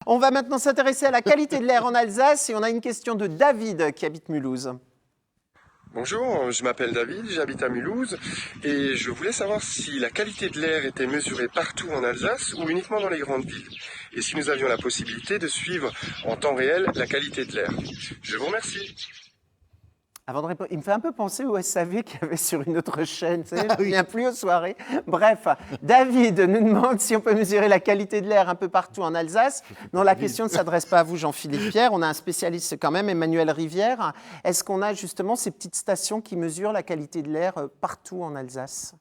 On va maintenant s'intéresser à la qualité de l'air en Alsace et on a une question de David qui habite Mulhouse. Bonjour, je m'appelle David, j'habite à Mulhouse et je voulais savoir si la qualité de l'air était mesurée partout en Alsace ou uniquement dans les grandes villes et si nous avions la possibilité de suivre en temps réel la qualité de l'air. Je vous remercie. Avant de répondre, il me fait un peu penser au SAV qu'il y avait sur une autre chaîne, tu sais, Ah je ne oui. viens plus aux soirées. Bref, David nous demande si on peut mesurer la qualité de l'air un peu partout en Alsace. Non, la question ne s'adresse pas à vous, Jean-Philippe Pierre. On a un spécialiste quand même, Emmanuel Rivière. Est-ce qu'on a justement ces petites stations qui mesurent la qualité de l'air partout en Alsace ?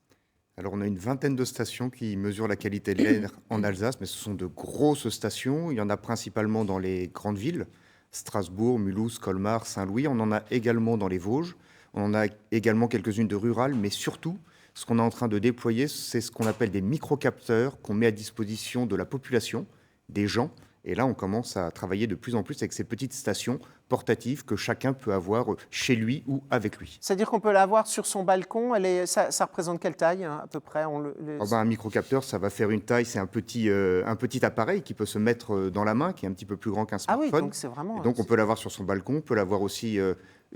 Alors, on a une vingtaine de stations qui mesurent la qualité de l'air en Alsace, mais ce sont de grosses stations. Il y en a principalement dans les grandes villes, Strasbourg, Mulhouse, Colmar, Saint-Louis. On en a également dans les Vosges. On en a également quelques-unes de rurales, mais surtout, ce qu'on est en train de déployer, c'est ce qu'on appelle des microcapteurs qu'on met à disposition de la population, des gens. Et là, on commence à travailler de plus en plus avec ces petites stations portatives que chacun peut avoir chez lui ou avec lui. C'est-à-dire qu'on peut l'avoir sur son balcon. Ça représente quelle taille, hein, à peu près Un microcapteur, ça va faire une taille, c'est un petit appareil qui peut se mettre dans la main, qui est un petit peu plus grand qu'un Ah oui, smartphone. donc c'est vraiment... Et donc on peut l'avoir sur son balcon, on peut l'avoir aussi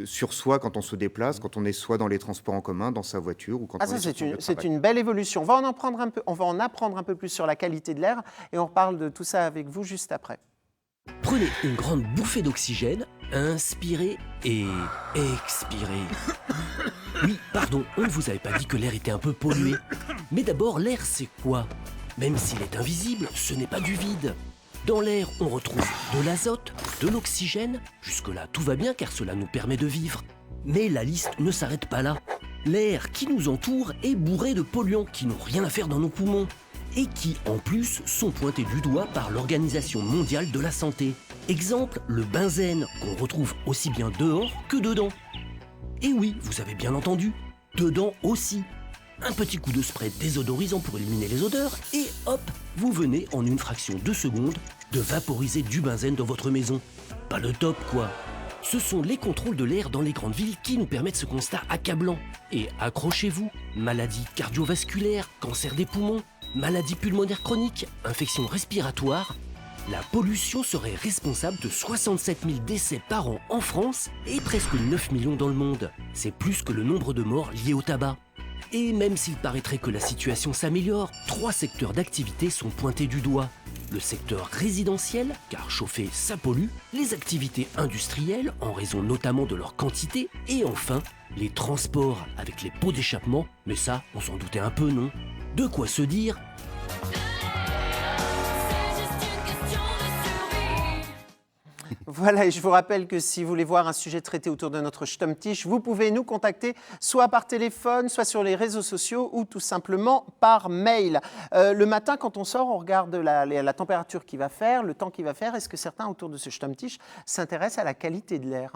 sur soi quand on se déplace, quand on est soit dans les transports en commun, dans sa voiture ou quand Ah, on ça, est sur son lieu de c'est travail. une belle évolution. On va en apprendre un peu plus sur la qualité de l'air et on reparle de tout ça avec vous juste après. Prenez une grande bouffée d'oxygène, inspirez et expirez. Oui, pardon, on ne vous avait pas dit que l'air était un peu pollué. Mais d'abord, l'air, c'est quoi? Même s'il est invisible, ce n'est pas du vide. Dans l'air, on retrouve de l'azote, de l'oxygène. Jusque-là, tout va bien car cela nous permet de vivre. Mais la liste ne s'arrête pas là. L'air qui nous entoure est bourré de polluants qui n'ont rien à faire dans nos poumons et qui, en plus, sont pointés du doigt par l'Organisation mondiale de la santé. Exemple, le benzène, qu'on retrouve aussi bien dehors que dedans. Et oui, vous avez bien entendu, dedans aussi. Un petit coup de spray désodorisant pour éliminer les odeurs et hop, vous venez en une fraction de seconde de vaporiser du benzène dans votre maison. Pas le top quoi. Ce sont les contrôles de l'air dans les grandes villes qui nous permettent ce constat accablant. Et accrochez-vous, maladies cardiovasculaires, cancer des poumons, maladies pulmonaires chroniques, infections respiratoires. La pollution serait responsable de 67 000 décès par an en France et presque 9 millions dans le monde. C'est plus que le nombre de morts liés au tabac. Et même s'il paraîtrait que la situation s'améliore, 3 secteurs d'activité sont pointés du doigt. Le secteur résidentiel, car chauffer ça pollue, les activités industrielles, en raison notamment de leur quantité, et enfin, les transports avec les pots d'échappement, mais ça, on s'en doutait un peu, non? De quoi se dire? Voilà, et je vous rappelle que si vous voulez voir un sujet traité autour de notre Stammtisch, vous pouvez nous contacter soit par téléphone, soit sur les réseaux sociaux ou tout simplement par mail. Le matin, quand on sort, on regarde la température qu'il va faire, le temps qu'il va faire. Est-ce que certains autour de ce Stammtisch s'intéressent à la qualité de l'air ?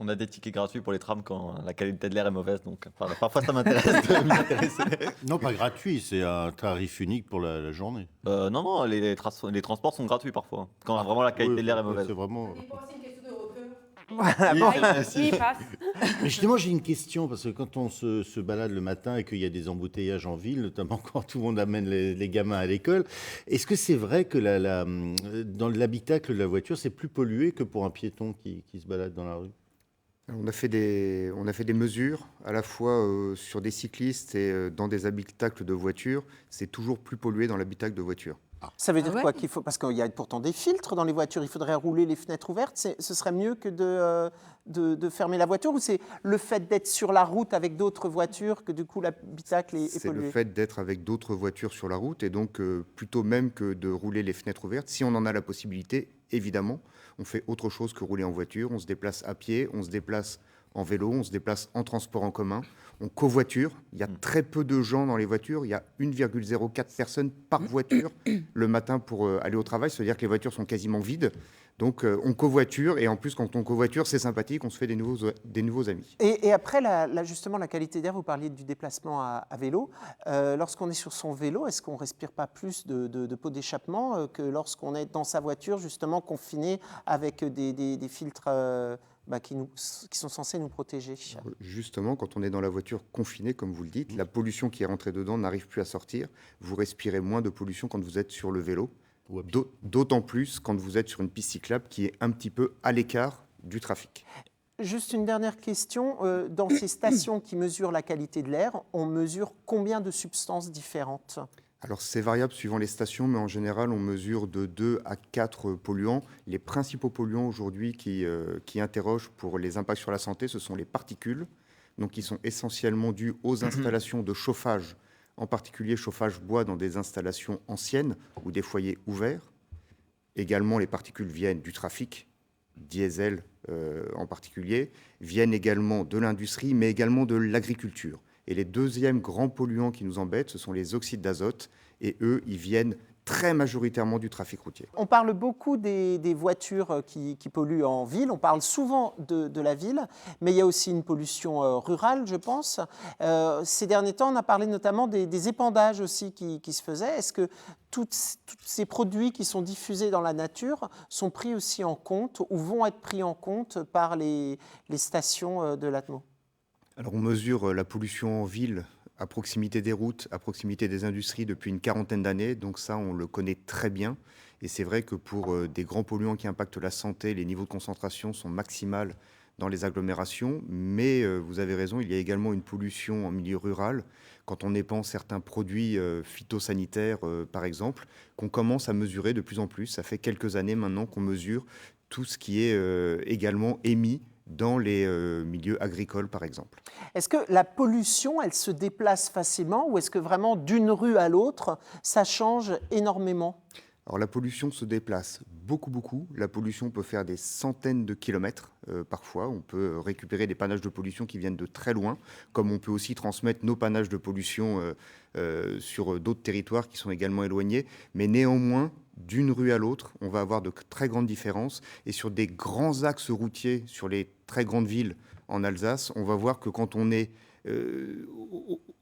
On a des tickets gratuits pour les trams quand la qualité de l'air est mauvaise, donc parfois ça m'intéresse de m'y intéresser. Non, pas gratuit, c'est un tarif unique pour la journée. Non, les transports sont gratuits parfois, quand vraiment la qualité de l'air est mauvaise. C'est vraiment... Voilà, Oui, bon. si. Mais justement, j'ai une question, parce que quand on se balade le matin et qu'il y a des embouteillages en ville, notamment quand tout le monde amène les gamins à l'école, est-ce que c'est vrai que dans l'habitacle de la voiture, c'est plus pollué que pour un piéton qui se balade dans la rue ? On a fait des mesures à la fois sur des cyclistes et dans des habitacles de voitures. C'est toujours plus pollué dans l'habitacle de voiture. Ça veut dire ouais. quoi qu'il faut, parce qu'il y a pourtant des filtres dans les voitures, il faudrait rouler les fenêtres ouvertes, ce serait mieux que de fermer la voiture, ou c'est le fait d'être sur la route avec d'autres voitures que du coup l'habitacle est C'est pollué? le fait d'être avec d'autres voitures sur la route et donc plutôt même que de rouler les fenêtres ouvertes. Si on en a la possibilité, évidemment, on fait autre chose que rouler en voiture. On se déplace à pied, on se déplace en vélo, on se déplace en transport en commun, on covoiture. Il y a très peu de gens dans les voitures. Il y a 1,04 personnes par voiture le matin pour aller au travail. C'est-à-dire que les voitures sont quasiment vides. Donc on covoiture et en plus quand on covoiture, c'est sympathique, on se fait des nouveaux amis. Et après, justement, la qualité d'air, vous parliez du déplacement à vélo. Lorsqu'on est sur son vélo, est-ce qu'on ne respire pas plus de pots d'échappement que lorsqu'on est dans sa voiture, justement confiné avec des filtres qui sont censés nous protéger? Justement, quand on est dans la voiture confinée, comme vous le dites, la pollution qui est rentrée dedans n'arrive plus à sortir. Vous respirez moins de pollution quand vous êtes sur le vélo. Ou à pied. D'autant plus quand vous êtes sur une piste cyclable qui est un petit peu à l'écart du trafic. Juste une dernière question. Dans ces stations qui mesurent la qualité de l'air, on mesure combien de substances différentes ? Alors c'est variable suivant les stations, mais en général on mesure de 2 à 4 polluants. Les principaux polluants aujourd'hui qui interrogent pour les impacts sur la santé, ce sont les particules, donc qui sont essentiellement dus aux installations de chauffage, en particulier chauffage bois dans des installations anciennes ou des foyers ouverts. Également les particules viennent du trafic, diesel en particulier, viennent également de l'industrie, mais également de l'agriculture. Et les deuxièmes grands polluants qui nous embêtent, ce sont les oxydes d'azote. Et eux, ils viennent très majoritairement du trafic routier. On parle beaucoup des voitures qui polluent en ville. On parle souvent de la ville, mais il y a aussi une pollution rurale, je pense. Ces derniers temps, on a parlé notamment des épandages aussi qui se faisaient. Est-ce que tous ces produits qui sont diffusés dans la nature sont pris aussi en compte ou vont être pris en compte par les stations de l'ATMO ? Alors on mesure la pollution en ville à proximité des routes, à proximité des industries depuis une quarantaine d'années, donc ça on le connaît très bien. Et c'est vrai que pour des grands polluants qui impactent la santé, les niveaux de concentration sont maximales dans les agglomérations, mais vous avez raison, il y a également une pollution en milieu rural, quand on épand certains produits phytosanitaires par exemple, qu'on commence à mesurer de plus en plus. Ça fait quelques années maintenant qu'on mesure tout ce qui est également émis dans les milieux agricoles, par exemple. Est-ce que la pollution, elle se déplace facilement ou est-ce que vraiment d'une rue à l'autre, ça change énormément ? Alors la pollution se déplace beaucoup. La pollution peut faire des centaines de kilomètres parfois. On peut récupérer des panaches de pollution qui viennent de très loin, comme on peut aussi transmettre nos panaches de pollution sur d'autres territoires qui sont également éloignés. Mais néanmoins, d'une rue à l'autre, on va avoir de très grandes différences. Et sur des grands axes routiers, sur les très grandes villes en Alsace, on va voir que quand on est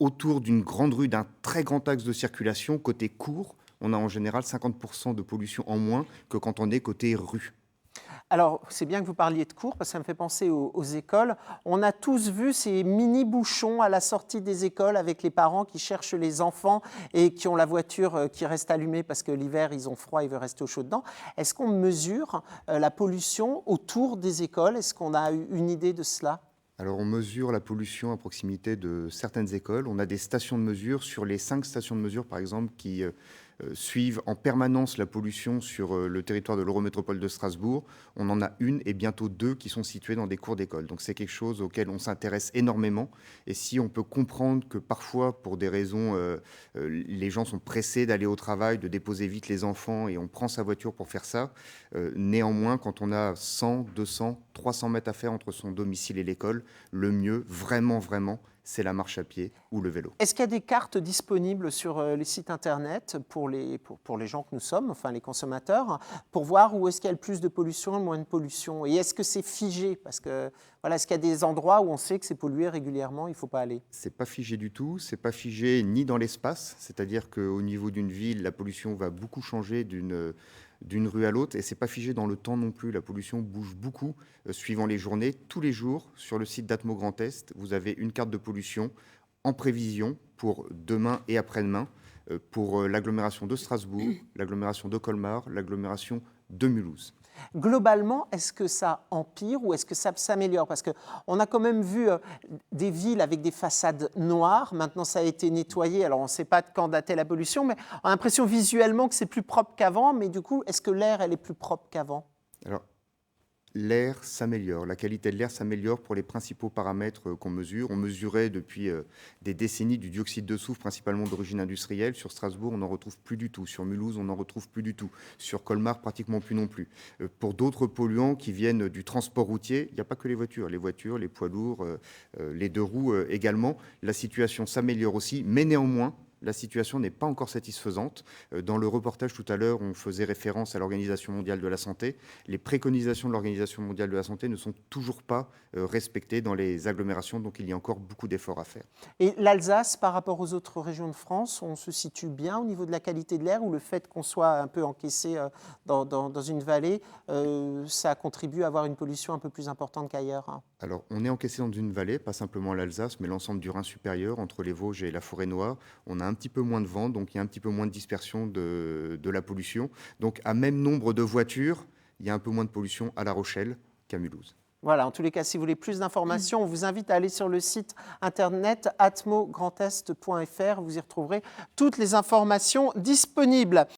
autour d'une grande rue, d'un très grand axe de circulation, côté court, on a en général 50% de pollution en moins que quand on est côté rue. Alors, c'est bien que vous parliez de cours, parce que ça me fait penser aux écoles. On a tous vu ces mini-bouchons à la sortie des écoles avec les parents qui cherchent les enfants et qui ont la voiture qui reste allumée parce que l'hiver, ils ont froid, ils veulent rester au chaud dedans. Est-ce qu'on mesure la pollution autour des écoles ? Est-ce qu'on a une idée de cela ? Alors, on mesure la pollution à proximité de certaines écoles. On a des stations de mesure. Sur les 5 stations de mesure, par exemple, qui suivent en permanence la pollution sur le territoire de l'Eurométropole de Strasbourg, on en a une et bientôt 2 qui sont situées dans des cours d'école. Donc c'est quelque chose auquel on s'intéresse énormément. Et si on peut comprendre que parfois, pour des raisons, les gens sont pressés d'aller au travail, de déposer vite les enfants et on prend sa voiture pour faire ça, néanmoins, quand on a 100, 200, 300 mètres à faire entre son domicile et l'école, le mieux, vraiment, c'est la marche à pied ou le vélo. Est-ce qu'il y a des cartes disponibles sur les sites internet pour les gens que nous sommes, enfin les consommateurs, pour voir où est-ce qu'il y a le plus de pollution et le moins de pollution ? Et est-ce que c'est figé ? Parce que voilà, est-ce qu'il y a des endroits où on sait que c'est pollué régulièrement, il ne faut pas aller ? C'est pas figé du tout, c'est pas figé ni dans l'espace, c'est-à-dire qu'au niveau d'une ville, la pollution va beaucoup changer d'une rue à l'autre, et c'est pas figé dans le temps non plus. La pollution bouge beaucoup suivant les journées. Tous les jours, sur le site d'Atmo Grand Est, vous avez une carte de pollution en prévision pour demain et après-demain, pour l'agglomération de Strasbourg, l'agglomération de Colmar, l'agglomération de Mulhouse. Globalement, est-ce que ça empire ou est-ce que ça s'améliore ? Parce qu'on a quand même vu des villes avec des façades noires. Maintenant, ça a été nettoyé. Alors, on ne sait pas de quand datait la pollution, mais on a l'impression visuellement que c'est plus propre qu'avant. Mais du coup, est-ce que l'air, elle est plus propre qu'avant ? Alors, l'air s'améliore, la qualité de l'air s'améliore pour les principaux paramètres qu'on mesure. On mesurait depuis des décennies du dioxyde de soufre, principalement d'origine industrielle. Sur Strasbourg, on n'en retrouve plus du tout. Sur Mulhouse, on n'en retrouve plus du tout. Sur Colmar, pratiquement plus non plus. Pour d'autres polluants qui viennent du transport routier, il n'y a pas que les voitures, les poids lourds, les 2 roues également. La situation s'améliore aussi, mais néanmoins, la situation n'est pas encore satisfaisante. Dans le reportage tout à l'heure, on faisait référence à l'Organisation mondiale de la santé. Les préconisations de l'Organisation mondiale de la santé ne sont toujours pas respectées dans les agglomérations, donc il y a encore beaucoup d'efforts à faire. Et l'Alsace, par rapport aux autres régions de France, on se situe bien au niveau de la qualité de l'air ou le fait qu'on soit un peu encaissé dans une vallée, ça contribue à avoir une pollution un peu plus importante qu'ailleurs, hein ? Alors, on est encaissé dans une vallée, pas simplement l'Alsace, mais l'ensemble du Rhin supérieur, entre les Vosges et la Forêt-Noire. On a a un petit peu moins de vent, donc il y a un petit peu moins de dispersion de la pollution. Donc à même nombre de voitures, il y a un peu moins de pollution à La Rochelle qu'à Mulhouse. Voilà, en tous les cas, si vous voulez plus d'informations, on vous invite à aller sur le site internet atmograndest.fr. Vous y retrouverez toutes les informations disponibles.